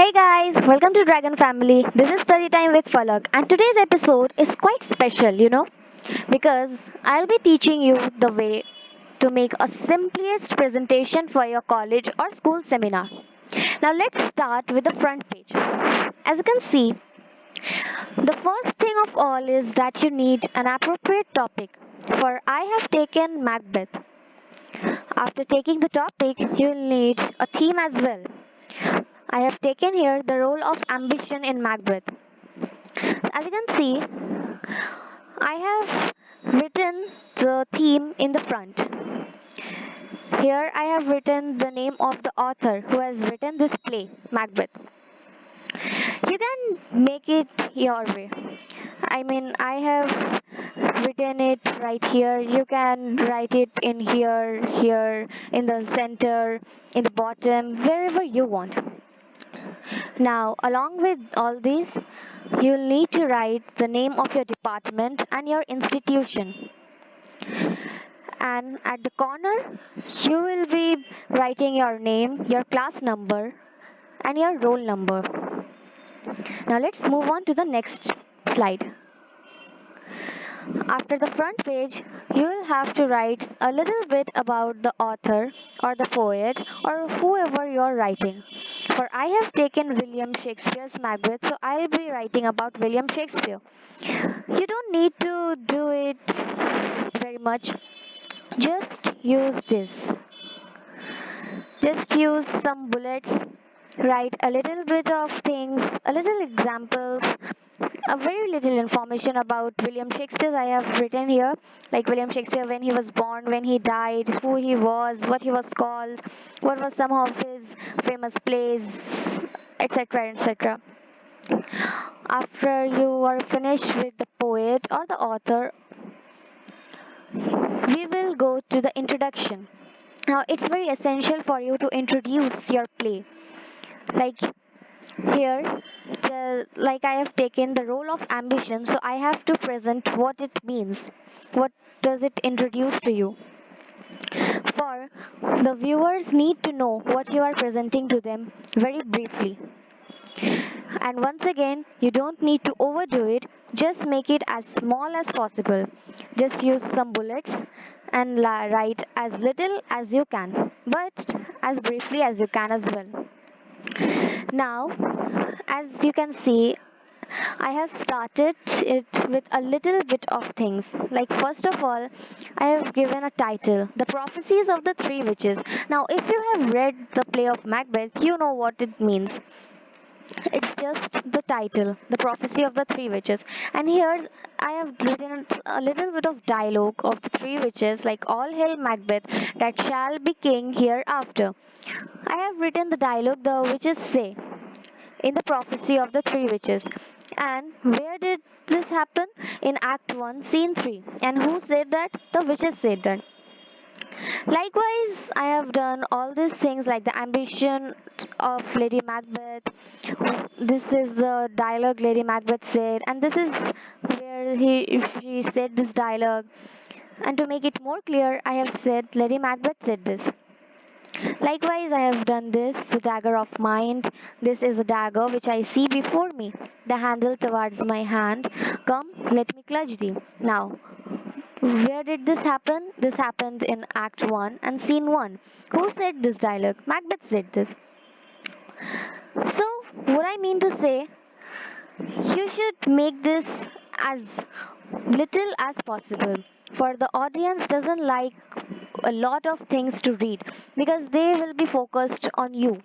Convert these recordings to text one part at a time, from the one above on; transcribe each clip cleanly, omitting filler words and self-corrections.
Hey guys, welcome to Dragon Family. This is Study Time with Falak, and today's episode is quite special, because I'll be teaching you the way to make a simplest presentation for your college or school seminar. Now let's start with the front page. As you can see, the first thing of all is that you need an appropriate topic. For I have taken Macbeth. After taking the topic, you will need a theme as well. I have taken here the role of ambition in Macbeth. As you can see, I have written the theme in the front. Here I have written the name of the author who has written this play, Macbeth. You can make it your way. I have written it right here. You can write it in here, in the center, in the bottom, wherever you want. Now, along with all these, you'll need to write the name of your department and your institution. And at the corner, you will be writing your name, your class number, and your roll number. Now, let's move on to the next slide. After the front page, you will have to write a little bit about the author or the poet or whoever you're writing. For I have taken William Shakespeare's Macbeth, so I'll be writing about William Shakespeare. You don't need to do it very much, just use this. Just use some bullets, write a little bit of things, a little examples, a very little information about William Shakespeare I have written here, like William Shakespeare, when he was born, when he died, who he was, what he was called, what was some of his famous plays, etc. etc. After you are finished with the poet or the author, we will go to the introduction. Now, it's very essential for you to introduce your play. Like here, like I have taken the role of ambition, so I have to present what it means. What does it introduce to you? For the viewers need to know what you are presenting to them very briefly. And once again, you don't need to overdo it, just make it as small as possible. Just use some bullets and write as little as you can, but as briefly as you can as well. Now, as you can see, I have started it with a little bit of things. Like, first of all, I have given a title, The Prophecies of the Three Witches. Now, if you have read the play of Macbeth, you know what it means. It's just the title, The Prophecy of the Three Witches. And here I have written a little bit of dialogue of the three witches, like all hail Macbeth, that shall be king hereafter. I have written the dialogue the witches say in the prophecy of the three witches. And where did this happen? In Act 1, Scene 3. And who said that? The witches said that. Likewise, I have done all these things like the ambition of Lady Macbeth. This is the dialogue Lady Macbeth said, and this is where she said this dialogue. And to make it more clear, I have said Lady Macbeth said this. Likewise, I have done this, the dagger of mind. This is a dagger which I see before me, the handle towards my hand. Come, let me clutch thee. Now, where did this happen? This happened in Act 1 and Scene 1. Who said this dialogue? Macbeth said this. So, what I mean to say, you should make this as little as possible. For the audience doesn't like a lot of things to read because they will be focused on you.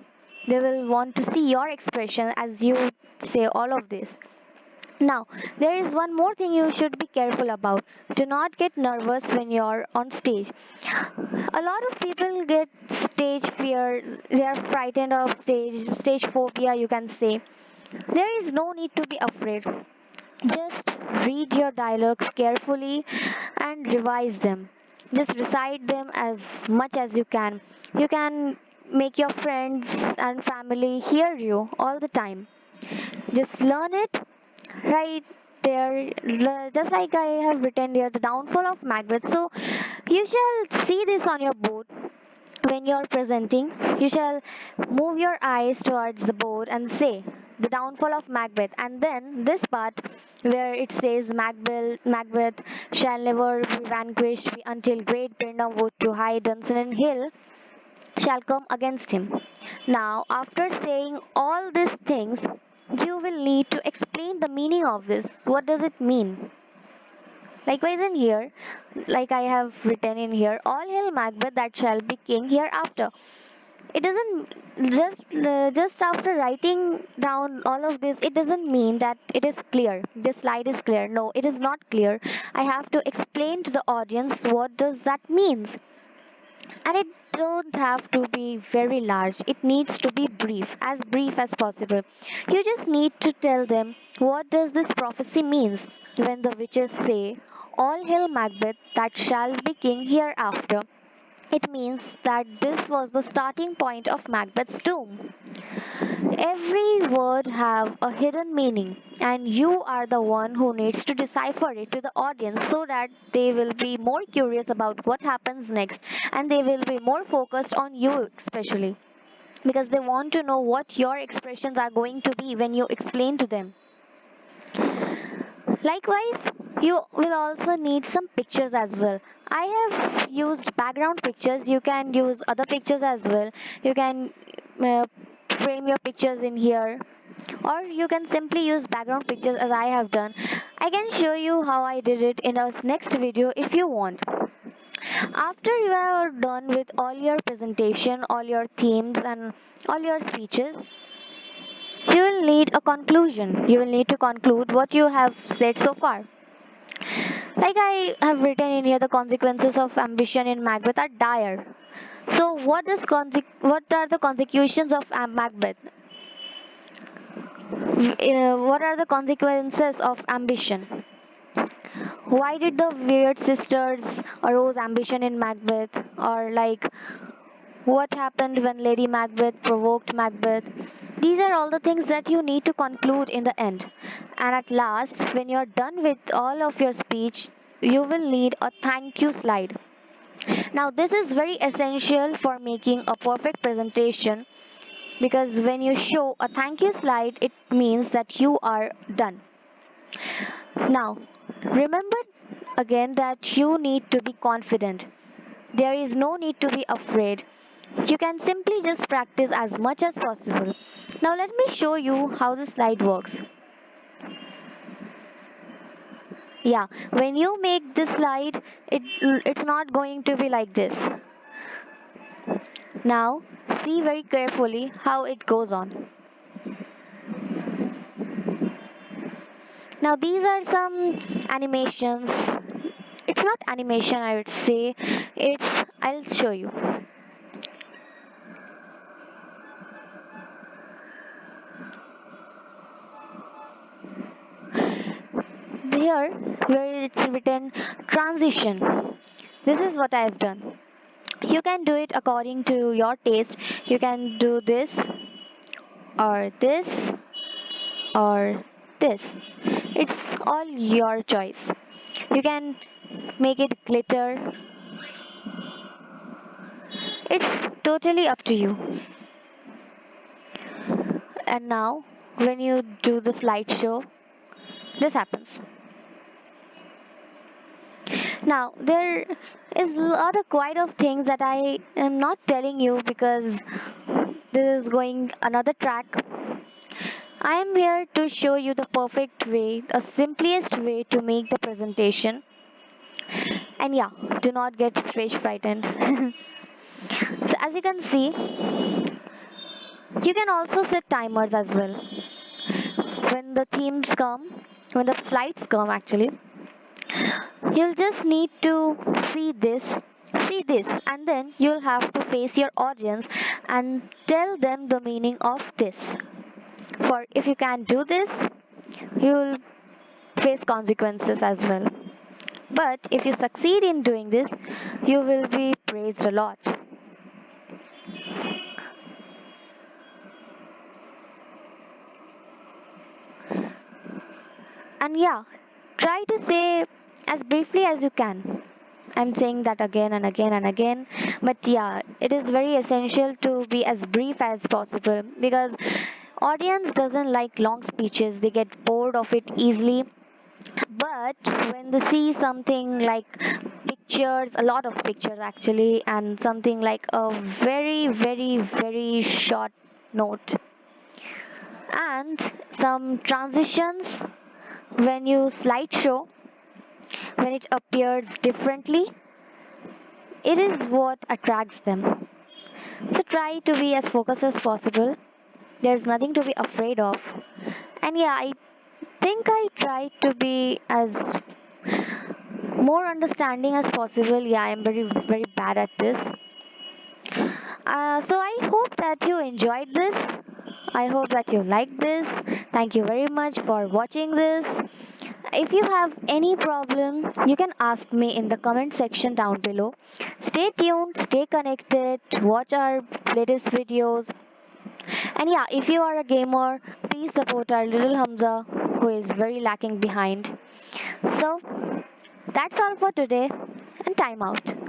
They will want to see your expression as you say all of this. Now, there is one more thing you should be careful about. Do not get nervous when you're on stage. A lot of people get stage fear, they are frightened of stage phobia, you can say. There is no need to be afraid. Just read your dialogues carefully and revise them. Just recite them as much as you can. You can make your friends and family hear you all the time. Just learn it right there, just like I have written here, the downfall of Macbeth. So you shall see this on your board when you're presenting, you shall move your eyes towards the board and say, the downfall of Macbeth, and then this part where it says Macbeth shall never be vanquished until great Brandon wood to high Dunsinane Hill shall come against him. Now, after saying all these things, you will need to explain the meaning of this. What does it mean? Likewise, in here, like I have written in here, all hail Macbeth that shall be king hereafter. It doesn't just after writing down all of this, it doesn't mean that it is clear. This slide is clear. No, it is not clear. I have to explain to the audience what does that means, and it don't have to be very large. It needs to be brief as possible. You just need to tell them what does this prophecy means when the witches say, all hail Macbeth that shall be king hereafter. It means that this was the starting point of Macbeth's doom. Every word have a hidden meaning, and you are the one who needs to decipher it to the audience so that they will be more curious about what happens next, and they will be more focused on you especially, because they want to know what your expressions are going to be when you explain to them. Likewise, you will also need some pictures as well. I have used background pictures. You can use other pictures as well. You can uh, frame your pictures in here, or you can simply use background pictures as I have done. I can show you how I did it in a next video if you want. After you are done with all your presentation, all your themes and all your speeches, you will need a conclusion. You will need to conclude what you have said so far. Like I have written in here, the consequences of ambition in Macbeth are dire. So, what are the consequences of Macbeth? What are the consequences of ambition? Why did the weird sisters arouse ambition in Macbeth? Or like, what happened when Lady Macbeth provoked Macbeth? These are all the things that you need to conclude in the end. And at last, when you're done with all of your speech, you will need a thank you slide. Now, this is very essential for making a perfect presentation, because when you show a thank you slide, it means that you are done. Now, remember again that you need to be confident. There is no need to be afraid. You can simply just practice as much as possible. Now, let me show you how the slide works. Yeah, when you make this slide, it's not going to be like this. Now, see very carefully how it goes on. Now, these are some animations. It's not animation, I would say. I'll show you. Here, where it's written transition. This is what I've done. You can do it according to your taste. You can do this, or this, or this. It's all your choice. You can make it glitter. It's totally up to you. And now, when you do the slideshow, this happens. Now, there is a lot of quite of things that I am not telling you because this is going another track. I am here to show you the perfect way, the simplest way to make the presentation. And yeah, do not get stage frightened. So as you can see, you can also set timers as well. When the themes come, when the slides come actually, you'll just need to see this, and then you'll have to face your audience and tell them the meaning of this. For if you can't do this, you'll face consequences as well. But if you succeed in doing this, you will be praised a lot. And yeah, try to say as briefly as you can. I'm saying that again and again and again. But yeah, it is very essential to be as brief as possible because audience doesn't like long speeches. They get bored of it easily. But when they see something like pictures, a lot of pictures actually, and something like a very, very, very short note and some transitions when you slideshow, when it appears differently, it is what attracts them. So try to be as focused as possible. There's nothing to be afraid of. And yeah, I think I try to be as more understanding as possible. Yeah, I'm very, very bad at this. So I hope that you enjoyed this. I hope that you liked this. Thank you very much for watching this. If you have any problem, you can ask me in the comment section down below. Stay tuned, stay connected, watch our latest videos. And yeah, if you are a gamer, please support our little Hamza who is very lacking behind. So that's all for today and time out.